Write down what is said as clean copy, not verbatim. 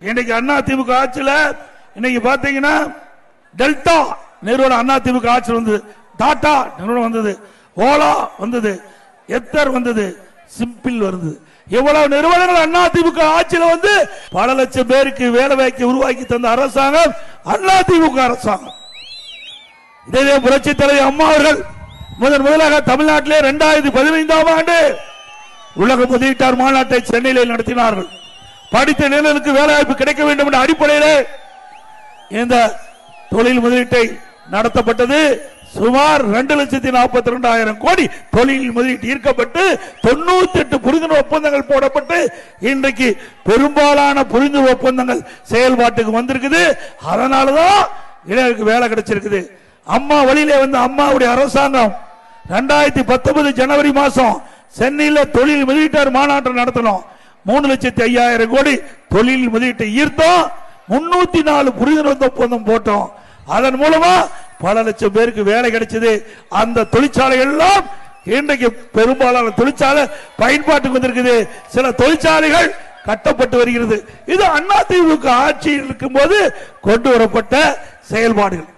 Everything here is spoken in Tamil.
இன்னைக்கு அதிமுக ஆட்சியில் இன்னைக்கு பாத்தீங்கன்னா டெல்டா நிறுவனம் அதிமுக ஆட்சி வந்தது, டாடா நிறுவனம் வந்தது, ஓலா வந்தது, எத்தர் வந்தது, சிம்பிள் வந்தது. எவ்வளவு நிறுவனங்கள் அதிமுக ஆட்சியில் வந்து பல லட்சம் பேருக்கு வேலை வாய்ப்பு உருவாக்கி தந்த அரசாங்கம் அதிமுக அரசாங்கம். இதே புரட்சி தலைவர் அம்மா அவர்கள் முதலாக தமிழ்நாட்டிலே 2015ஆம் ஆண்டு உலக முதலீட்டாளர் மாநாட்டை சென்னையில் நடத்தினார்கள். படித்த இளைஞர்களுக்கு வேலைவாய்ப்பு கிடைக்க வேண்டும் என்ற அடிப்படையில் இந்த தொழில் முதலீட்டை நடத்தப்பட்டது. சுமார் 2,42,000 கோடி தொழில் முதலீட்டு ஈர்க்கப்பட்டு 98 புரிந்துணர்வு ஒப்பந்தங்கள் போடப்பட்டு இன்றைக்கு பெரும்பாலான புரிந்துணர்வு ஒப்பந்தங்கள் செயல்பாட்டுக்கு வந்திருக்குது. அதனாலதான் இளைஞருக்கு வேலை கிடைச்சிருக்குது. அம்மா வழியிலே வந்து அம்மாவுடைய அரசாங்கம் 2019 ஜனவரி மாசம் சென்னையில் தொழில் முதலீட்டாளர் மாநாட்டை நடத்தணும். 3,05,000 கோடி தொழில் முதலீட்டை ஈர்த்தோம். 304 புரிந்துணர்வு ஒப்பந்தம் போட்டோம். அதன் மூலமா பல லட்சம் பேருக்கு வேலை கிடைச்சது. அந்த தொழிற்சாலைகள் எல்லாம் இன்றைக்கு பெரும்பாலான தொழிற்சாலை பயன்பாட்டுக்கு வந்திருக்குது. சில தொழிற்சாலைகள் கட்டப்பட்டு வருகிறது. இது அதிமுக ஆட்சியில் இருக்கும் போது கொண்டு வரப்பட்ட செயல்பாடுகள்.